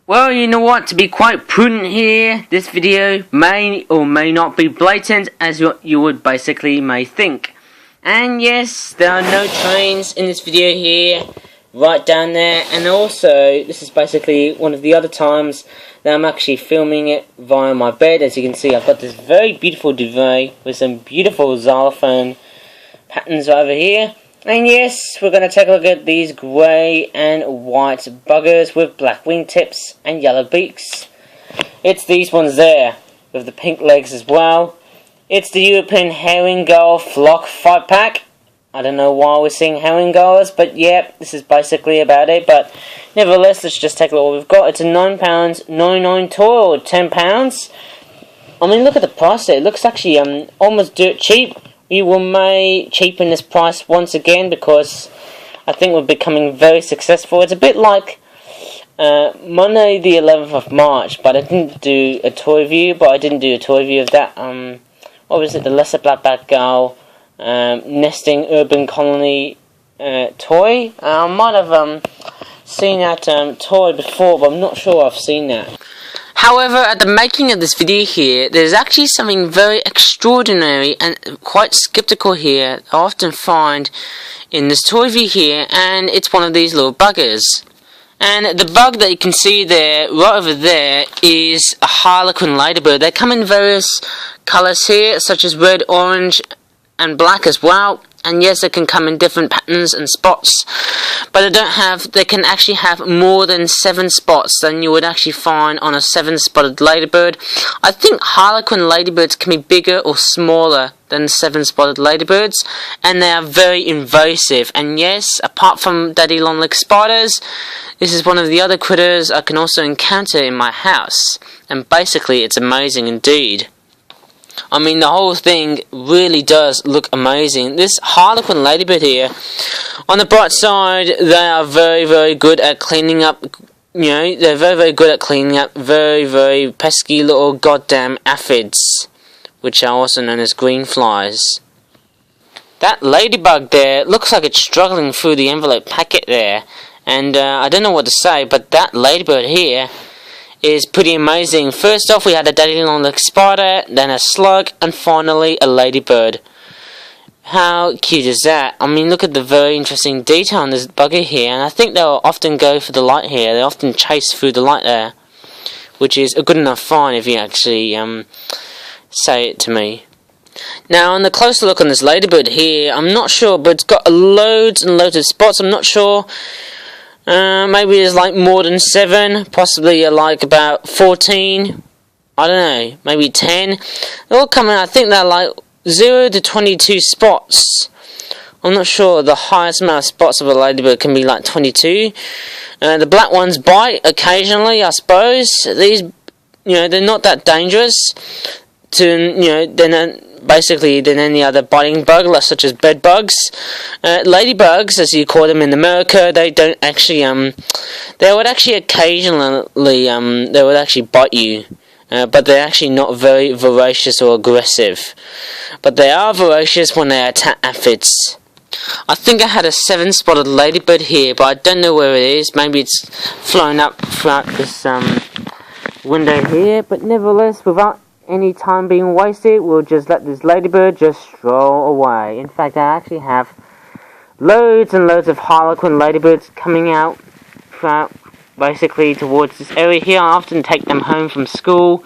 Well, you know what, to be quite prudent here, this video may or may not be blatant as you would basically may think. And yes, there are no trains in this video here, right down there, and also, this is basically one of the other times that I'm actually filming it via my bed. As you can see, I've got this very beautiful duvet with some beautiful xylophone patterns over here. And yes, we're going to take a look at these grey and white buggers with black wingtips and yellow beaks. It's these ones there, with the pink legs as well. It's the European Herring Gull Flock 5-pack. I don't know why we're seeing herring gulls, but yeah, this is basically about it. But nevertheless, let's just take a look at what we've got. It's a £9.99 toy, or £10. I mean, look at the price there. It looks actually almost dirt cheap. We may cheapen this price once again because I think we're becoming very successful. It's a bit like Monday the 11th of March, but I didn't do a toy review. of that. What was it? The Lesser Blackback Gull nesting urban colony toy. I might have seen that toy before, but I'm not sure I've seen that. However, at the making of this video here, there's actually something very extraordinary and quite skeptical here I often find in this toy review here, and it's one of these little buggers. And the bug that you can see there, right over there, is a Harlequin ladybird. They come in various colours here, such as red, orange, and black as well. And yes, they can come in different patterns and spots, but they can actually have more than 7 spots than you would actually find on a 7-spotted ladybird. I think Harlequin ladybirds can be bigger or smaller than 7-spotted ladybirds, and they are very invasive. And yes, apart from daddy long-legged spiders, this is one of the other critters I can also encounter in my house, and basically it's amazing indeed. I mean, the whole thing really does look amazing. This Harlequin ladybird here, on the bright side, they are very, very good at cleaning up, they're very, very good at cleaning up very, very pesky little goddamn aphids, which are also known as green flies. That ladybug there looks like it's struggling through the envelope packet there, and I don't know what to say, but that ladybird here is pretty amazing. First off, we had a daddy long-legged spider, then a slug, and finally a ladybird. How cute is that? I mean, look at the very interesting detail on this bugger here, and I think they'll often go for the light here. They often chase through the light there, which is a good enough find if you actually say it to me. Now, on the closer look on this ladybird here, I'm not sure, but it's got loads and loads of spots. I'm not sure. Maybe there's like more than 7, possibly like about 14, I don't know, maybe 10. They're all coming, I think they're like 0 to 22 spots. I'm not sure, the highest amount of spots of a ladybird can be like 22. The black ones bite occasionally, I suppose. These, they're not that dangerous than any other biting bug, such as bed bugs. Ladybugs, as you call them in America, they don't actually, they would actually occasionally, they would actually bite you, but they're actually not very voracious or aggressive. But they are voracious when they attack aphids. I think I had a 7-spotted ladybird here, but I don't know where it is. Maybe it's flown up throughout this window here, but nevertheless, without any time being wasted, we'll just let this ladybird just stroll away. In fact, I actually have loads and loads of Harlequin ladybirds coming out basically towards this area here. I often take them home from school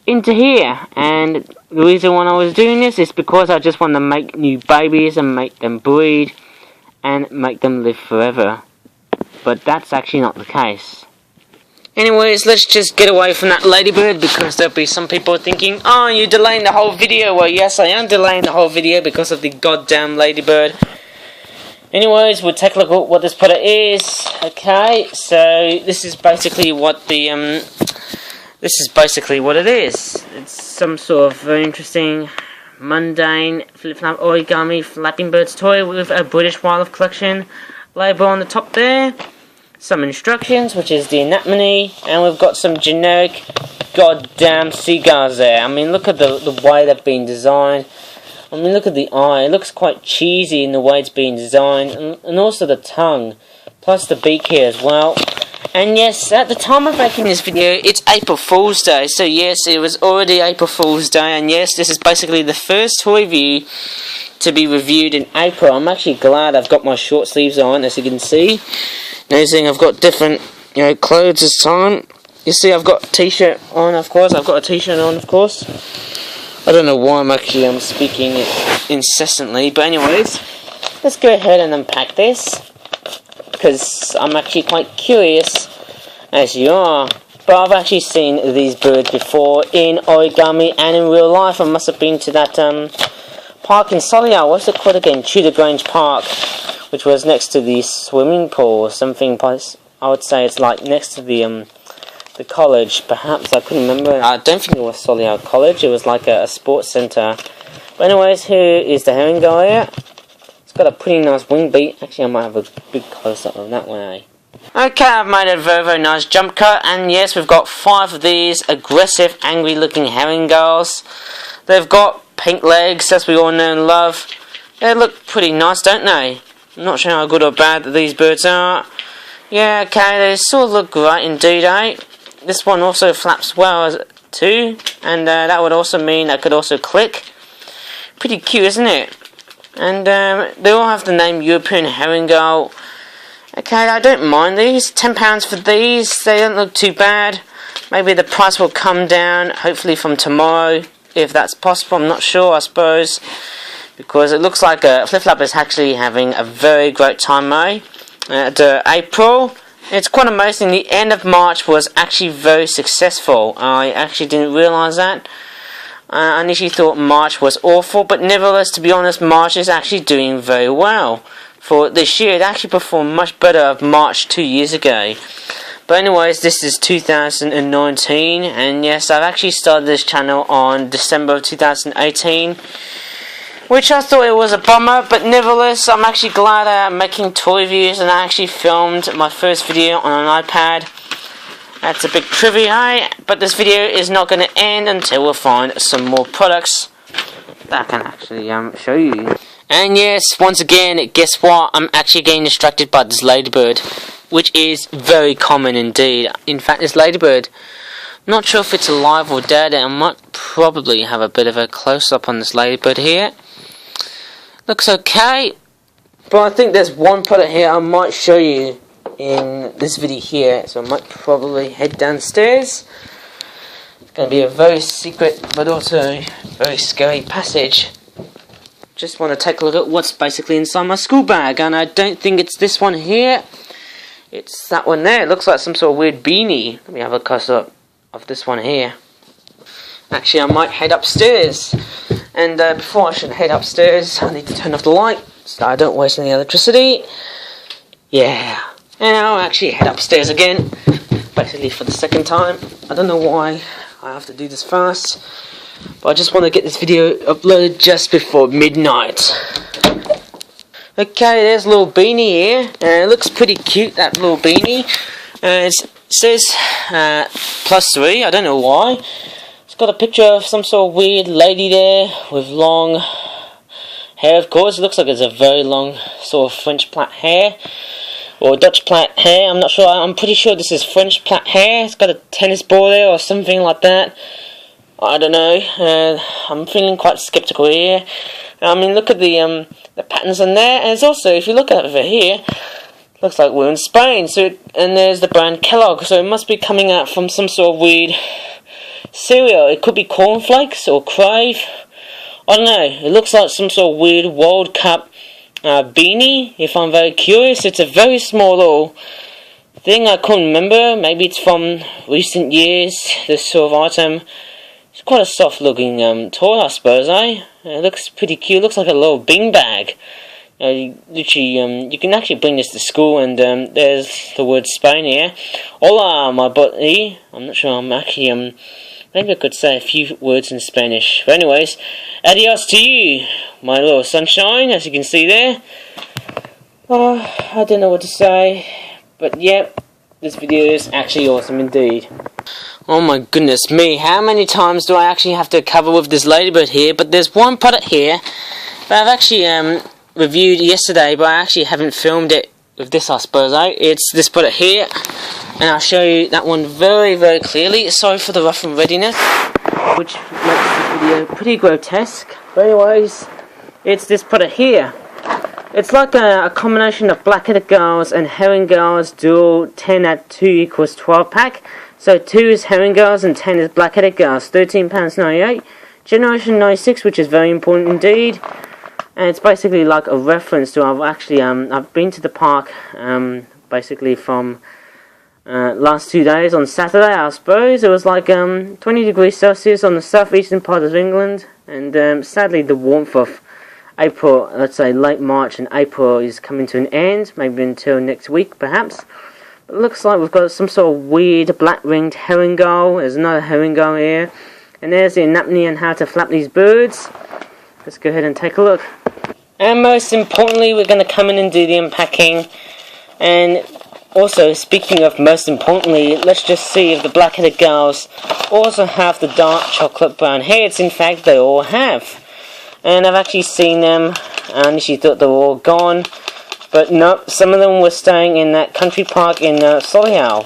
into here, and the reason why I was doing this is because I just want to make new babies and make them breed and make them live forever. But that's actually not the case. Anyways, let's just get away from that ladybird, because there'll be some people thinking, oh, you're delaying the whole video. Well, yes, I am delaying the whole video because of the goddamn ladybird. Anyways, we'll take a look at what this product is. Okay, so this is basically what the this is basically what it is. It's some sort of very interesting, mundane, flip-flap origami flapping birds toy with a British Wildlife Collection label on the top there. Some instructions, which is the anatomy, and we've got some generic goddamn seagulls there. I mean, look at the way they've been designed. I mean, look at the eye. It looks quite cheesy in the way it's been designed, and also the tongue, plus the beak here as well. And yes, at the time of making this video, it's April Fool's Day. So yes, it was already April Fool's Day. And yes, this is basically the first toy review to be reviewed in April. I'm actually glad I've got my short sleeves on, as you can see. Noticing I've got different, clothes this time. You see, I've got a t-shirt on, of course. I don't know why I'm speaking incessantly. But anyways, let's go ahead and unpack this, because I'm actually quite curious, as you are. But I've actually seen these birds before in origami and in real life. I must have been to that park in Solihull. What's it called again? Tudor Grange Park, which was next to the swimming pool or something. I would say it's like next to the college. Perhaps, I couldn't remember. I don't think it was Solihull College. It was like a sports centre. But anyways, here is the herring gull here. It's got a pretty nice wing beat. Actually, I might have a big close-up of that one, eh? Okay, I've made a very, very nice jump cut. And yes, we've got 5 of these aggressive, angry-looking herring gulls. They've got pink legs, as we all know and love. They look pretty nice, don't they? I'm not sure how good or bad that these birds are. Yeah, okay, they sort of look great indeed, eh? This one also flaps well, too. And that would also mean I could also click. Pretty cute, isn't it? And they all have the name European Herring Gull. Okay, I don't mind these. £10 for these. They don't look too bad. Maybe the price will come down, hopefully from tomorrow, if that's possible. I'm not sure, I suppose. Because it looks like Flip Flap is actually having a very great time, eh? At April. It's quite amazing. The end of March was actually very successful. I actually didn't realise that. I initially thought March was awful, but nevertheless, to be honest, March is actually doing very well. For this year, it actually performed much better of March 2 years ago. But anyways, this is 2019, and yes, I've actually started this channel on December of 2018, which I thought it was a bummer, but nevertheless, I'm actually glad I'm making toy reviews, and I actually filmed my first video on an iPad. That's a big trivia, but this video is not going to end until we find some more products that I can actually show you. And yes, once again, guess what? I'm actually getting distracted by this ladybird, which is very common indeed. In fact, this ladybird, I'm not sure if it's alive or dead, and I might probably have a bit of a close-up on this ladybird here. Looks okay, but I think there's one product here I might show you in this video here, so I might probably head downstairs. It's going to be a very secret but also very scary passage. Just want to take a look at what's basically inside my school bag, and I don't think it's this one here. It's that one there. It looks like some sort of weird beanie. Let me have a close up of this one here. Actually, I might head upstairs, and before I should head upstairs, I need to turn off the light so I don't waste any electricity. Yeah. And I'll actually head upstairs again, basically for the second time. I don't know why I have to do this fast, but I just want to get this video uploaded just before midnight. Okay, there's a little beanie here, and it looks pretty cute, that little beanie. It says +3, I don't know why. It's got a picture of some sort of weird lady there with long hair, of course. It looks like it's a very long sort of French plait hair. Or Dutch plait hair, I'm not sure. I'm pretty sure this is French plait hair. It's got a tennis ball there or something like that. I don't know. I'm feeling quite skeptical here. I mean, look at the patterns on there, and it's also, if you look at it over here, looks like we're in Spain. So, and there's the brand Kelloggs. So it must be coming out from some sort of weird cereal. It could be cornflakes or Crave. I don't know. It looks like some sort of weird World Cup beanie, if I'm very curious. It's a very small little thing. I couldn't remember. Maybe it's from recent years, this sort of item. It's quite a soft looking toy, I suppose, eh? It looks pretty cute. It looks like a little bean bag. Literally, you can actually bring this to school, and there's the word Spain here. Hola, my buddy. I'm not sure. I'm actually maybe I could say a few words in Spanish. But anyways, adios to you, my little sunshine, as you can see there. I don't know what to say, but yep, this video is actually awesome indeed. Oh my goodness me, how many times do I actually have to cover with this ladybird here? But there's one product here that I've actually reviewed yesterday, but I actually haven't filmed it with this, I suppose, it's this product here, and I'll show you that one very, very clearly. Sorry for the rough and readiness, which makes this video pretty grotesque. But anyways, it's this product here. It's like a combination of black-headed gulls and herring gulls, dual 10 at 2 equals 12 pack. So 2 is herring gulls and 10 is black-headed gulls. £13.98. Generation 96, which is very important indeed. And it's basically like a reference to, I've been to the park basically from last 2 days on Saturday, I suppose. It was like 20 degrees Celsius on the southeastern part of England, and sadly the warmth of April, let's say late March and April, is coming to an end, maybe until next week perhaps. But it looks like we've got some sort of weird black-ringed herring gull. There's another herring gull here, and there's the anatomy on how to flap these birds. Let's go ahead and take a look. And most importantly, we're going to come in and do the unpacking. And also, speaking of most importantly, let's just see if the black-headed gulls also have the dark chocolate brown heads. In fact, they all have. And I've actually seen them, I initially thought they were all gone. But nope, some of them were staying in that country park in Solihull,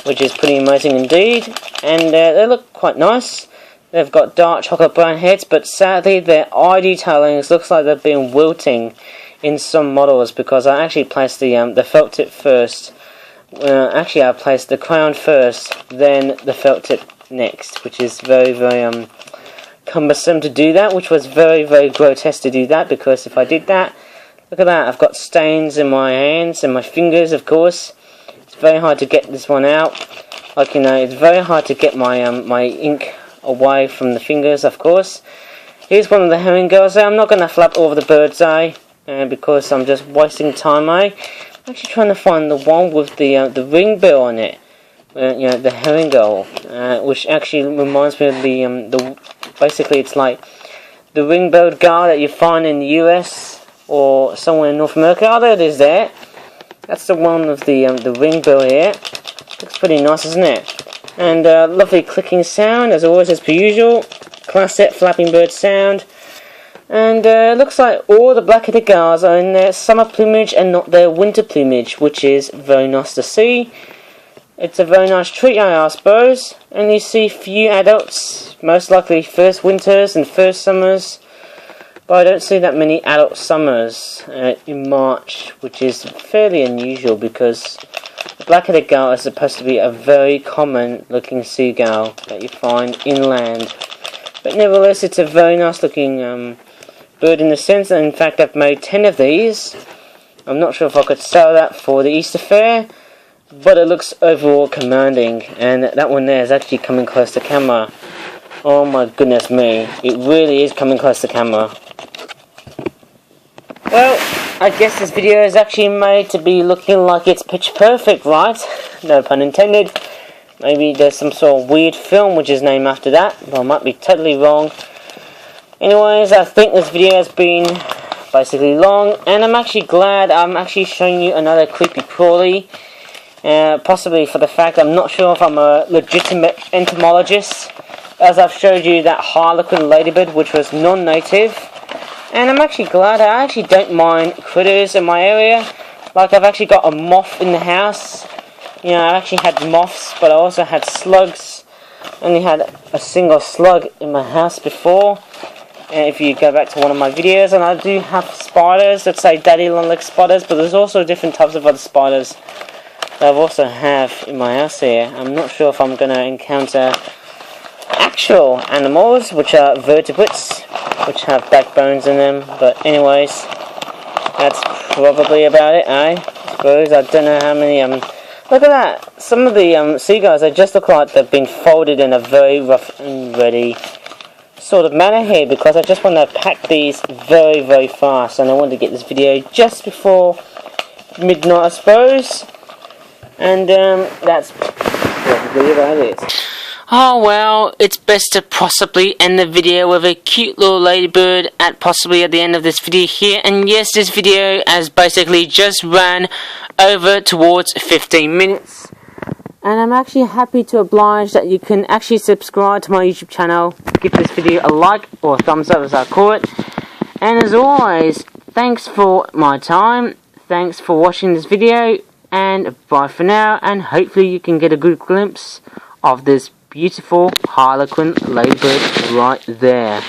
which is pretty amazing indeed. And they look quite nice. They've got dark chocolate brown heads, but sadly their eye detailings looks like they've been wilting in some models, because I actually placed the felt tip first. Actually, I placed the crown first, then the felt tip next, which is very, very cumbersome to do that, which was very, very grotesque to do that, because if I did that, look at that, I've got stains in my hands and my fingers, of course. It's very hard to get this one out. Like, you know, it's very hard to get my my ink away from the fingers, of course. Here's one of the herring gulls. I'm not going to flap all of the bird's eye because I'm just wasting time. I'm actually trying to find the one with the ring bill on it. You know, the herring gull, which actually reminds me of the basically it's like the ring-billed gull that you find in the US or somewhere in North America. Oh, there it is there. That's the one with the ring bill here. Looks pretty nice, isn't it? And lovely clicking sound, as always, as per usual. Classic flapping bird sound. And looks like all the black-headed gulls are in their summer plumage and not their winter plumage, which is very nice to see. It's a very nice treat, I suppose. And you see few adults, most likely first winters and first summers. But I don't see that many adult summers in March, which is fairly unusual, because the black-headed gull is supposed to be a very common looking seagull that you find inland. But nevertheless, it's a very nice looking bird in the sense that, in fact, I've made 10 of these. I'm not sure if I could sell that for the Easter Fair, but it looks overall commanding. And that one there is actually coming close to camera. Oh my goodness me, it really is coming close to camera. Well, I guess this video is actually made to be looking like it's pitch perfect, right? No pun intended. Maybe there's some sort of weird film which is named after that, but I might be totally wrong. Anyways, I think this video has been basically long, and I'm actually glad I'm actually showing you another creepy crawly. Possibly for the fact I'm not sure if I'm a legitimate entomologist, as I've showed you that Harlequin ladybird, which was non-native. And I'm actually glad. I actually don't mind critters in my area. Like, I've actually got a moth in the house. You know, I actually had moths, but I also had slugs. I only had a single slug in my house before. And if you go back to one of my videos, and I do have spiders, let's say daddy long-legged spiders, but there's also different types of other spiders that I've also have in my house here. I'm not sure if I'm going to encounter actual animals, which are vertebrates, which have backbones in them, but anyways, that's probably about it, I suppose. I don't know how many, look at that, some of the seagulls, they just look like they've been folded in a very rough and ready sort of manner here, because I just want to pack these very, very fast, and I want to get this video just before midnight, I suppose, and that's probably about it. Oh well, it's best to possibly end the video with a cute little ladybird possibly at the end of this video here. And yes, this video has basically just ran over towards 15 minutes. And I'm actually happy to oblige that you can actually subscribe to my YouTube channel, give this video a like or a thumbs up as I call it. And as always, thanks for my time. thanks for watching this video, and bye for now, and hopefully you can get a good glimpse of this beautiful Harlequin ladybird right there.